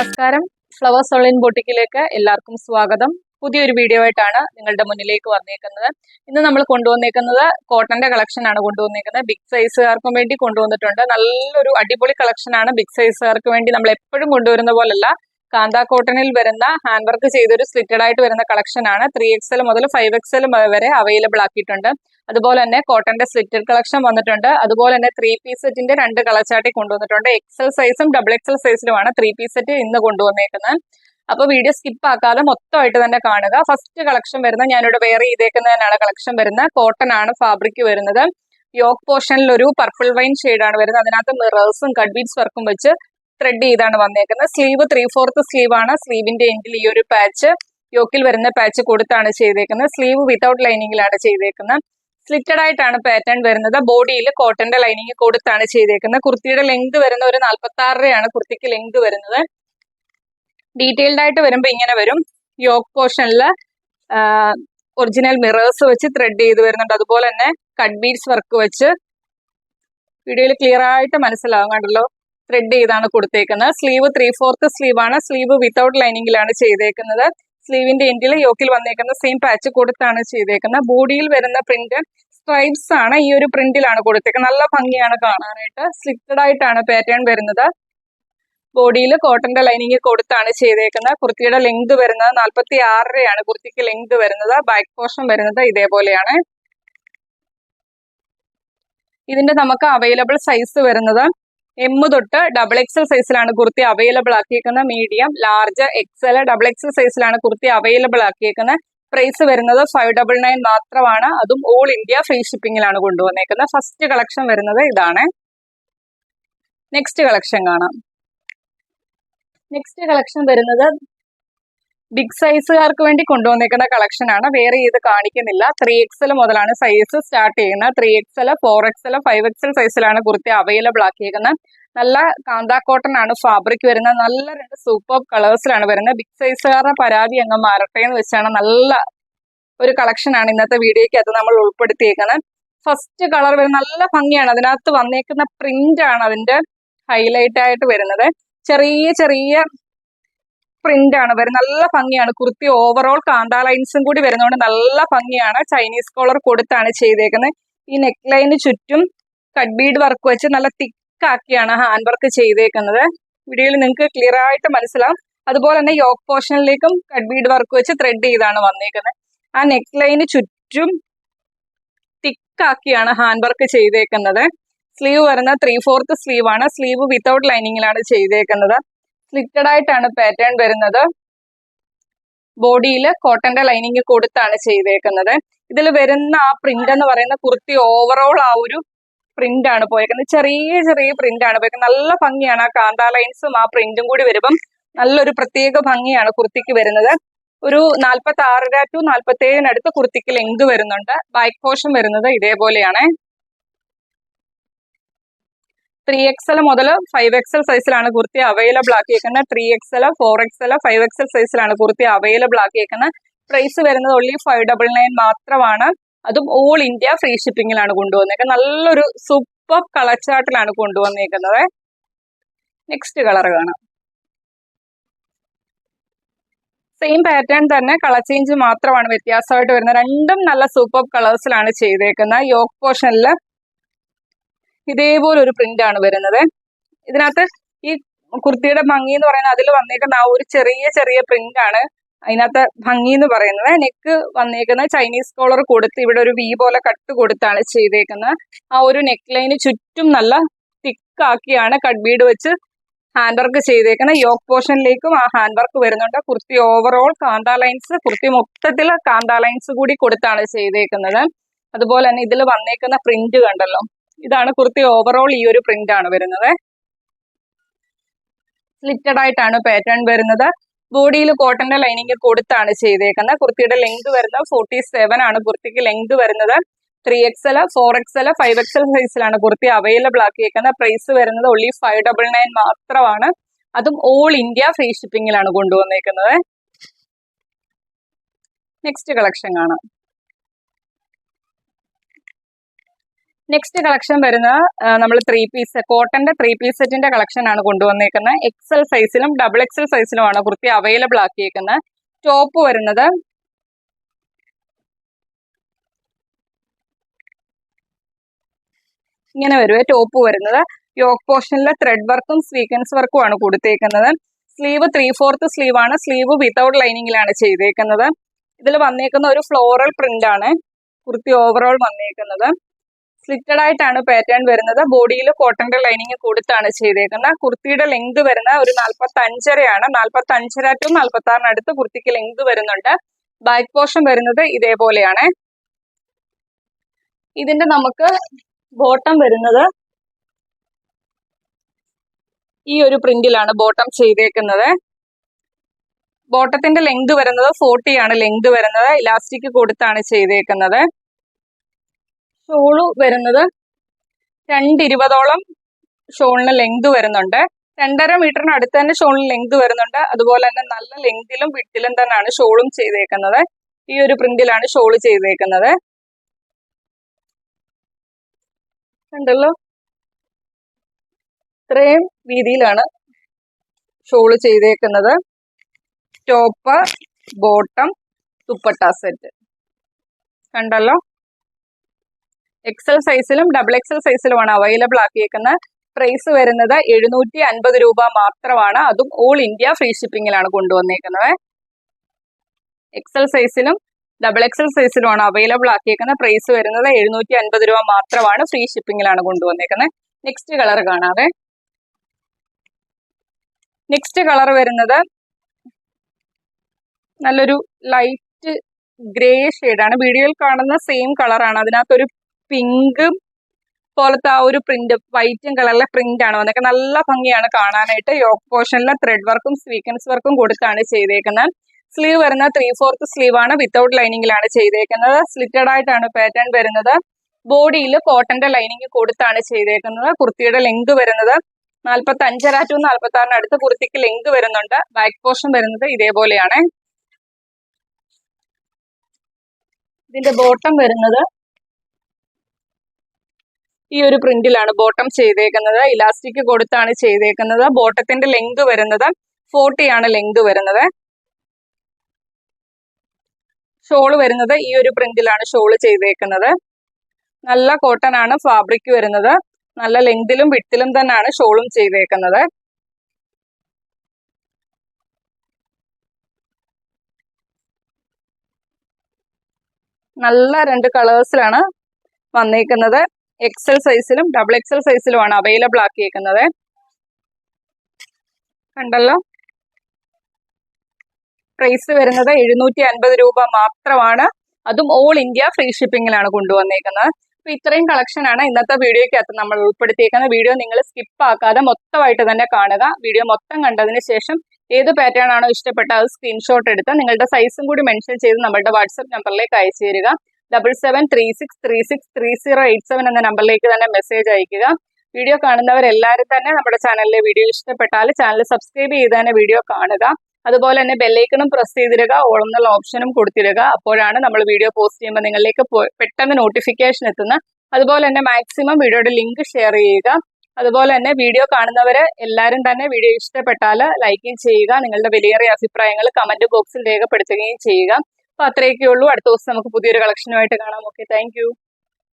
നമസ്കാരം, flowers online ബൊട്ടിക്കിലേക്ക് എല്ലാവർക്കും സ്വാഗതം. പുതിയൊരു വീഡിയോ ആയിട്ടാണ് നിങ്ങളുടെ മുന്നിലേക്ക് വന്നേക്കുന്നത്. ഇന്ന് നമ്മൾ കൊണ്ടുവന്നേക്കുന്നത് കോട്ടന്റെ കളക്ഷൻ ആണ് കൊണ്ടുവന്നേക്കുന്നത്. ബിഗ് സൈസുകാർക്കും വേണ്ടി കൊണ്ടുവന്നിട്ടുണ്ട്. നല്ലൊരു അടിപൊളി കളക്ഷൻ ആണ്. ബിഗ് സൈസുകാർക്ക് വേണ്ടി നമ്മൾ എപ്പോഴും കൊണ്ടുവരുന്ന പോലല്ല, കാന്താ കോട്ടണിൽ വരുന്ന ഹാൻഡ് വർക്ക് ചെയ്തൊരു സ്ലിറ്റഡ് ആയിട്ട് വരുന്ന കളക്ഷൻ ആണ്. 3XL മുതൽ 5XL വരെ അവൈലബിൾ ആക്കിയിട്ടുണ്ട്. അതുപോലെ തന്നെ കോട്ടന്റെ സ്ലിറ്റഡ് കളക്ഷൻ വന്നിട്ടുണ്ട്. അതുപോലെ തന്നെ 3 പീസ് സെറ്റിന്റെ 2 കളർ ചാർട്ടി കൊണ്ടുവന്നിട്ടുണ്ട്. XL സൈസും XXL സൈസിലുമാണ് 3 പീസ് സെറ്റ് ഇന്ന് കൊണ്ടുവന്നേക്കുന്നത്. അപ്പൊ വീഡിയോ സ്കിപ്പ് ആക്കാതെ മൊത്തമായിട്ട് തന്നെ കാണുക. ഫസ്റ്റ് കളക്ഷൻ വരുന്ന ഞാനിവിടെ വെയർ ചെയ്തേക്കുന്നതിനാണ് കളക്ഷൻ വരുന്നത്. കോട്ടൺ ആണ് ഫാബ്രിക് വരുന്നത്. യോക്ക് പോർഷനിൽ ഒരു പർപ്പിൾ വൈൻ ഷെയ്ഡാണ് വരുന്നത്. അതിനകത്ത് മിറേഴ്സും കട്ട് ബീഡ്സ് വർക്കും വെച്ച് ത്രെഡ് ചെയ്താണ് വന്നേക്കുന്നത്. സ്ലീവ് 3/4 സ്ലീവ് ആണ്. സ്ലീവിന്റെ എൻഡിൽ ഈ ഒരു പാച്ച് യോക്കിൽ വരുന്ന പാച്ച് കൊടുത്താണ് ചെയ്തേക്കുന്നത്. സ്ലീവ് വിതൗട്ട് ലൈനിങ്ങിലാണ് ചെയ്തേക്കുന്നത്. സ്ലിറ്റഡ് ആയിട്ടാണ് പാറ്റേൺ വരുന്നത്. ബോഡിയിൽ കോട്ടന്റെ ലൈനിങ് കൊടുത്താണ് ചെയ്തേക്കുന്നത്. കുർത്തിയുടെ ലെങ്ത് വരുന്ന ഒരു 46 കുർത്തിക്ക് ലെങ്ത് വരുന്നത്. ഡീറ്റെയിൽഡ് ആയിട്ട് വരുമ്പോൾ ഇങ്ങനെ വരും. യോക്ക് പോർഷനിൽ ഒറിജിനൽ മിറേഴ്സ് വെച്ച് ത്രെഡ് ചെയ്ത് വരുന്നുണ്ട്. അതുപോലെ തന്നെ കട്ട് ബീഡ്സ് വർക്ക് വെച്ച് വീഡിയോയിൽ ക്ലിയർ ആയിട്ട് മനസ്സിലാവും, കണ്ടല്ലോ, ത്രെഡ് ചെയ്താണ് കൊടുത്തേക്കുന്നത്. സ്ലീവ് 3/4 സ്ലീവ് ആണ്. സ്ലീവ് വിതൗട്ട് ലൈനിങ്ങിലാണ് ചെയ്തേക്കുന്നത്. സ്ലീവിന്റെ എൻഡിൽ യോക്കിൽ വന്നേക്കുന്ന സെയിം പാച്ച് കൊടുത്താണ് ചെയ്തേക്കുന്നത്. ബോഡിയിൽ വരുന്ന പ്രിന്റ് സ്ട്രൈപ്സ് ആണ്. ഈ ഒരു പ്രിന്റിലാണ് കൊടുത്തേക്കുന്നത്. നല്ല ഭംഗിയാണ് കാണാനായിട്ട്. സ്ലിറ്റഡ് ആയിട്ടാണ് പാറ്റേൺ വരുന്നത്. ബോഡിയിൽ കോട്ടന്റെ ലൈനിങ് കൊടുത്താണ് ചെയ്തേക്കുന്നത്. കുർത്തിയുടെ ലെങ്ത് വരുന്നത് 46 കുർത്തിക്ക് ലെങ്ത് വരുന്നത്. ബാക്ക് പോർഷൻ വരുന്നത് ഇതേപോലെയാണ്. ഇതിന്റെ നമുക്ക് അവൈലബിൾ സൈസ് വരുന്നത് M തൊട്ട് XXL സൈസിലാണ് കുർത്തി അവൈലബിൾ ആക്കിയേക്കുന്നത്. മീഡിയം, ലാർജ്, XL, XXL സൈസിലാണ് കുർത്തി അവൈലബിൾ ആക്കിയേക്കുന്നത്. പ്രൈസ് വരുന്നത് 599 മാത്രമാണ്. അതും ഓൾ ഇന്ത്യ ഫ്രീ ഷിപ്പിംഗിലാണ് കൊണ്ടുവന്നേക്കുന്നത്. ഫസ്റ്റ് കളക്ഷൻ വരുന്നത് ഇതാണ്. നെക്സ്റ്റ് കളക്ഷൻ കാണാം. നെക്സ്റ്റ് കളക്ഷൻ വരുന്നത് ബിഗ് സൈസുകാർക്ക് വേണ്ടി കൊണ്ടുവന്നേക്കുന്ന കളക്ഷൻ ആണ്. വേറെ ഇത് കാണിക്കുന്നില്ല. 3XL മുതലാണ് സൈസ് സ്റ്റാർട്ട് ചെയ്യുന്നത്. 3XL, 4XL, 5XL സൈസിലാണ് കുർത്തി അവൈലബിൾ ആക്കിയേക്കുന്നത്. നല്ല കാന്താ കോട്ടൺ ആണ് ഫാബ്രിക് വരുന്നത്. നല്ല 2 സൂപ്പർ കളേഴ്സിലാണ് വരുന്നത്. ബിഗ് സൈസുകാരുടെ പരാതി അങ്ങ് മാറട്ടെ എന്ന് വെച്ചാണ് നല്ല ഒരു കളക്ഷൻ ആണ് ഇന്നത്തെ വീഡിയോയ്ക്കകത്ത് നമ്മൾ ഉൾപ്പെടുത്തിയേക്കുന്നത്. ഫസ്റ്റ് കളർ വരുന്നത് നല്ല ഭംഗിയാണ്. അതിനകത്ത് വന്നേക്കുന്ന പ്രിന്റ് ആണ് അതിന്റെ ഹൈലൈറ്റ് ആയിട്ട് വരുന്നത്. ചെറിയ ചെറിയ പ്രിന്റ് ആണ് വരുന്നത്. നല്ല ഭംഗിയാണ്. കുർത്തി ഓവറോൾ കാന്താ ലൈൻസും കൂടി വരുന്നതുകൊണ്ട് നല്ല ഭംഗിയാണ്. ചൈനീസ് കോളർ കൊടുത്താണ് ചെയ്തേക്കുന്നത്. ഈ നെക്ക് ലൈന് ചുറ്റും കട്ട് ബീഡ് വർക്ക് വെച്ച് നല്ല തിക്കാക്കിയാണ് ഹാൻഡ് വർക്ക് ചെയ്തേക്കുന്നത്. വീഡിയോയിൽ നിങ്ങൾക്ക് ക്ലിയർ ആയിട്ട് മനസ്സിലാവും. അതുപോലെ തന്നെ യോക്ക് പോർഷനിലേക്കും കട്ട് ബീഡ് വർക്ക് വെച്ച് ത്രെഡ് ചെയ്താണ് വന്നേക്കുന്നത്. ആ നെക്ക് ലൈന് ചുറ്റും തിക്കാക്കിയാണ് ഹാൻഡ് വർക്ക് ചെയ്തേക്കുന്നത്. സ്ലീവ് വരുന്ന 3/4 സ്ലീവ് ആണ്. സ്ലീവ് വിതൗട്ട് ലൈനിങ്ങിലാണ് ചെയ്തേക്കുന്നത്. സ്ലിറ്റഡ് ആയിട്ടാണ് പാറ്റേൺ വരുന്നത്. ബോഡിയിൽ കോട്ടന്റെ ലൈനിങ് കൊടുത്താണ് ചെയ്തേക്കുന്നത്. ഇതിൽ വരുന്ന ആ പ്രിന്റ് എന്ന് പറയുന്ന കുർത്തി ഓവറോൾ ആ ഒരു പ്രിന്റ് ആണ് പോയേക്കുന്നത്. ചെറിയ ചെറിയ പ്രിന്റ് ആണ് പോയേക്കുന്നത്. നല്ല ഭംഗിയാണ്. ആ കാന്താ ലൈൻസും ആ പ്രിന്റും കൂടി വരുമ്പം നല്ലൊരു പ്രത്യേക ഭംഗിയാണ് കുർത്തിക്ക് വരുന്നത്. ഒരു 46 to 47 കുർത്തിക്ക് ലെങ്ത് വരുന്നുണ്ട്. ബാക്ക് പോർഷൻ വരുന്നത് ഇതേപോലെയാണ്. 3XL മുതൽ 5XL സൈസിലാണ് kurti available ആക്കിയേക്കുന്നത്. 3XL, 4XL, 5XL സൈസിലാണ് കുർത്തി അവൈലബിൾ ആക്കിയേക്കുന്നത്. പ്രൈസ് വരുന്നത് ഓൺലി 599 മാത്രമാണ്. അതും ഓൾ ഇന്ത്യ ഫ്രീ ഷിപ്പിംഗിലാണ് കൊണ്ടുവന്നേക്കുന്നത്. നല്ലൊരു സൂപ്പർ കളർ ചാർട്ടിലാണ് കൊണ്ടുവന്നേക്കുന്നത്. നെക്സ്റ്റ് കളർ കാണാം. സെയിം പാറ്റേൺ തന്നെ, കളർ ചേഞ്ച് മാത്രമാണ് വ്യത്യാസമായിട്ട് വരുന്നത്. രണ്ടും നല്ല സൂപ്പർ കളേഴ്സിലാണ് ചെയ്തേക്കുന്നത്. യോക്ക് പോർഷനിൽ ഇതേപോലെ ഒരു പ്രിന്റ് ആണ് വരുന്നത്. ഇതിനകത്ത് ഈ കുർത്തിയുടെ ഭംഗി എന്ന് പറയുന്നത് അതിൽ വന്നേക്കുന്ന ആ ഒരു ചെറിയ ചെറിയ പ്രിന്റ് ആണ് അതിനകത്ത് ഭംഗി എന്ന് പറയുന്നത്. നെക്ക് വന്നേക്കുന്നത് ചൈനീസ് കോളർ കൊടുത്ത് ഇവിടെ ഒരു വി പോലെ കട്ട് കൊടുത്താണ് ചെയ്തേക്കുന്നത്. ആ ഒരു നെക്ക് ലൈന് ചുറ്റും നല്ല തിക്കാക്കിയാണ് കട്ട് ബീഡ് വെച്ച് ഹാൻഡ് വർക്ക് ചെയ്തേക്കുന്നത്. യോക്ക് പോർഷനിലേക്കും ആ ഹാൻഡ് വർക്ക് വരുന്നുണ്ട്. കുർത്തി ഓവറോൾ കാന്താ ലൈൻസ്, കുർത്തി മൊത്തത്തിൽ കാന്താ ലൈൻസ് കൂടി കൊടുത്താണ് ചെയ്തേക്കുന്നത്. അതുപോലെ തന്നെ ഇതിൽ വന്നേക്കുന്ന പ്രിന്റ് കണ്ടല്ലോ, ഇതാണ് കുർത്തി ഓവറോൾ ഈ ഒരു പ്രിന്റ് ആണ് വരുന്നത്. സ്ലിറ്റഡ് ആയിട്ടാണ് പാറ്റേൺ വരുന്നത്. ബോഡിയിൽ കോട്ടന്റെ ലൈനിങ് കൊടുത്താണ് ചെയ്തേക്കുന്നത്. കുർത്തിയുടെ ലെങ്ത് വരുന്നത് 47 കുർത്തിക്ക് ലെങ്ത് വരുന്നത്. 3XL, 4XL, 5XL സൈസിലാണ് കുർത്തി അവൈലബിൾ ആക്കിയേക്കുന്നത്. പ്രൈസ് വരുന്നത് ഓൺലി 599 മാത്രമാണ്. അതും ഓൾ ഇന്ത്യ ഫ്രീ ഷിപ്പിംഗിലാണ് കൊണ്ടുവന്നേക്കുന്നത്. നെക്സ്റ്റ് കളക്ഷൻ കാണാം. നെക്സ്റ്റ് കളക്ഷൻ വരുന്നത് നമ്മൾ 3 പീസ് കോട്ടന്റെ 3 പീസ് സെറ്റിന്റെ കളക്ഷൻ ആണ് കൊണ്ടുവന്നേക്കുന്നത്. എക്സൽ സൈസിലും ഡബിൾ എക്സൽ സൈസിലുമാണ് കുർത്തി അവൈലബിൾ ആക്കിയേക്കുന്നത്. ടോപ്പ് വരുന്നത് ഇങ്ങനെ വരുവേ. ടോപ്പ് വരുന്നത് യോക്ക് പോർഷനിലെ ത്രെഡ് വർക്കും സ്വീക്വൻസ് വർക്കും ആണ് കൊടുത്തേക്കുന്നത്. സ്ലീവ് 3/4 സ്ലീവ് ആണ്. സ്ലീവ് വിതൗട്ട് ലൈനിങ്ങിലാണ് ചെയ്തേക്കുന്നത്. ഇതിൽ വന്നേക്കുന്ന ഒരു ഫ്ലോറൽ പ്രിന്റ് ആണ് കുർത്തി ഓവറോൾ വന്നേക്കുന്നത്. സ്ലിറ്റഡ് ആയിട്ടാണ് പാറ്റേൺ വരുന്നത്. ബോഡിയിൽ കോട്ടന്റെ ലൈനിങ് കൊടുത്താണ് ചെയ്തേക്കുന്നത്. കുർത്തിയുടെ ലെങ്ത് വരുന്ന ഒരു 45.5 45 ടു 46 അടുത്ത് കുർത്തിക്ക് ലെങ്ത് വരുന്നുണ്ട്. ബാക്ക് പോർഷൻ വരുന്നത് ഇതേപോലെയാണ്. ഇതിന്റെ നമുക്ക് ബോട്ടം വരുന്നത് ഈ ഒരു പ്രിന്റിലാണ് ബോട്ടം ചെയ്തേക്കുന്നത്. ബോട്ടത്തിന്റെ ലെങ്ത് വരുന്നത് 40 ആണ് ലെങ്ത് വരുന്നത്. ഇലാസ്റ്റിക് കൊടുത്താണ് ചെയ്തേക്കുന്നത്. ഷോള് വരുന്നത് 2.20 ഷോളിന് ലെങ്ത് വരുന്നുണ്ട്. 2.5 മീറ്ററിന് അടുത്ത് തന്നെ ഷോളിന് ലെങ്ത് വരുന്നുണ്ട്. അതുപോലെ തന്നെ നല്ല ലെങ്തിലും വിട്ടിലും തന്നെയാണ് ഷോളും ചെയ്തേക്കുന്നത്. ഈ ഒരു പ്രിന്റിലാണ് ഷോള് ചെയ്തേക്കുന്നത്. കണ്ടല്ലോ, ഇത്രയും രീതിയിലാണ് ഷോള് ചെയ്തേക്കുന്നത്. ടോപ്പ്, ബോട്ടം, ദുപ്പട്ട സെറ്റ് കണ്ടല്ലോ. എക്സൽ സൈസിലും ഡബിൾ എക്സൽ സൈസിലുമാണ് അവൈലബിൾ ആക്കിയേക്കുന്നത്. പ്രൈസ് വരുന്നത് 750 രൂപ മാത്രമാണ്. അതും ഓൾ ഇന്ത്യ ഫ്രീ ഷിപ്പിംഗിലാണ് കൊണ്ടുവന്നേക്കുന്നത്. എക്സൽ സൈസിലും ഡബിൾ എക്സൽ സൈസിലുമാണ് അവൈലബിൾ ആക്കിയേക്കുന്നത്. പ്രൈസ് വരുന്നത് 750 രൂപ മാത്രമാണ്. ഫ്രീ ഷിപ്പിംഗിലാണ് കൊണ്ടുവന്നേക്കുന്നത്. നെക്സ്റ്റ് കളർ കാണാതെ. നെക്സ്റ്റ് കളർ വരുന്നത് നല്ലൊരു ലൈറ്റ് ഗ്രേ ഷെയ്ഡാണ്. വീഡിയോയിൽ കാണുന്ന സെയിം കളറാണ്. അതിനകത്തൊരു പിങ്ക് പോലത്തെ ആ ഒരു പ്രിന്റ്, വൈറ്റും കളറിലെ പ്രിന്റ് ആണ് വന്നേക്കുന്നത്. നല്ല ഭംഗിയാണ് കാണാനായിട്ട്. യോക്ക് പോർഷനിലെ ത്രെഡ് വർക്കും സ്വീക്വൻസ് വർക്കും കൊടുത്താണ് ചെയ്തേക്കുന്നത്. സ്ലീവ് വരുന്നത് 3/4 സ്ലീവ് ആണ്. വിത്തൗട്ട് ലൈനിങ്ങിലാണ് ചെയ്തേക്കുന്നത്. സ്ലിറ്റഡ് ആയിട്ടാണ് പാറ്റേൺ വരുന്നത്. ബോഡിയിൽ കോട്ടന്റെ ലൈനിങ് കൊടുത്താണ് ചെയ്തേക്കുന്നത്. കുർത്തിയുടെ ലെങ്ത് വരുന്നത് 45 ടു 46 അടുത്ത് കുർത്തിക്ക് ലെങ്ത് വരുന്നുണ്ട്. ബാക്ക് പോർഷൻ വരുന്നത് ഇതേപോലെയാണ്. ഇതിന്റെ ബോട്ടം വരുന്നത് ഈ ഒരു പ്രിന്റിലാണ് ബോട്ടം ചെയ്തേക്കുന്നത്. ഇലാസ്റ്റിക് കൊടുത്താണ് ചെയ്തേക്കുന്നത്. ബോട്ടത്തിന്റെ ലെങ്ത് വരുന്നത് 40 ആണ് ലെങ്ത് വരുന്നത്. ഷോള് വരുന്നത് ഈ ഒരു പ്രിന്റിലാണ് ഷോള് ചെയ്തേക്കുന്നത്. നല്ല കോട്ടൺ ആണ് ഫാബ്രിക് വരുന്നത്. നല്ല ലെങ്തിലും വിട്ടിലും തന്നെയാണ് ഷോളും ചെയ്തേക്കുന്നത്. നല്ല 2 കളേഴ്സിലാണ് വന്നേക്കുന്നത്. എക്സൽ സൈസിലും ഡബിൾ എക്സൽ സൈസിലുമാണ് അവൈലബിൾ ആക്കിയേക്കുന്നത്. കണ്ടല്ലോ. പ്രൈസ് വരുന്നത് 750 രൂപ മാത്രമാണ്. അതും ഓൾ ഇന്ത്യ ഫ്രീ ഷിപ്പിംഗിലാണ് കൊണ്ടുവന്നേക്കുന്നത്. അപ്പൊ ഇത്രയും കളക്ഷൻ ആണ് ഇന്നത്തെ വീഡിയോയ്ക്കകത്ത് നമ്മൾ ഉൾപ്പെടുത്തിയേക്കുന്നത്. വീഡിയോ നിങ്ങൾ സ്കിപ്പ് ആക്കാതെ മൊത്തമായിട്ട് തന്നെ കാണുക. വീഡിയോ മൊത്തം കണ്ടതിന് ശേഷം ഏത് പാറ്റേൺ ആണോ ഇഷ്ടപ്പെട്ട അത് സ്ക്രീൻഷോട്ട് എടുത്ത് നിങ്ങളുടെ സൈസും കൂടി മെൻഷൻ ചെയ്ത് നമ്മുടെ വാട്സ്ആപ്പ് നമ്പറിലേക്ക് അയച്ചു തരിക. 7736363087 എന്ന നമ്പറിലേക്ക് തന്നെ മെസ്സേജ് അയക്കുക. വീഡിയോ കാണുന്നവരെല്ലാവരും തന്നെ നമ്മുടെ ചാനലിലെ വീഡിയോ ഇഷ്ടപ്പെട്ടാൽ ചാനൽ സബ്സ്ക്രൈബ് ചെയ്ത് തന്നെ വീഡിയോ കാണുക. അതുപോലെ തന്നെ ബെല്ലൈക്കണും പ്രസ് ചെയ്തിടുക. ഓൾ എന്നുള്ള ഓപ്ഷനും കൊടുത്തിടുക. അപ്പോഴാണ് നമ്മൾ വീഡിയോ പോസ്റ്റ് ചെയ്യുമ്പോൾ നിങ്ങളിലേക്ക് പെട്ടെന്ന് നോട്ടിഫിക്കേഷൻ എത്തുന്നത്. അതുപോലെ തന്നെ മാക്സിമം വീഡിയോയുടെ ലിങ്ക് ഷെയർ ചെയ്യുക. അതുപോലെ തന്നെ വീഡിയോ കാണുന്നവര് എല്ലാവരും തന്നെ വീഡിയോ ഇഷ്ടപ്പെട്ടാൽ ലൈക്കും ചെയ്യുക. നിങ്ങളുടെ വിലയേറിയ അഭിപ്രായങ്ങൾ കമന്റ് ബോക്സിൽ രേഖപ്പെടുത്തുകയും ചെയ്യുക. അപ്പൊ അത്രയൊക്കെ ഉള്ളൂ. അടുത്ത ദിവസം നമുക്ക് പുതിയൊരു കളക്ഷനുമായിട്ട് കാണാം. Okay, thank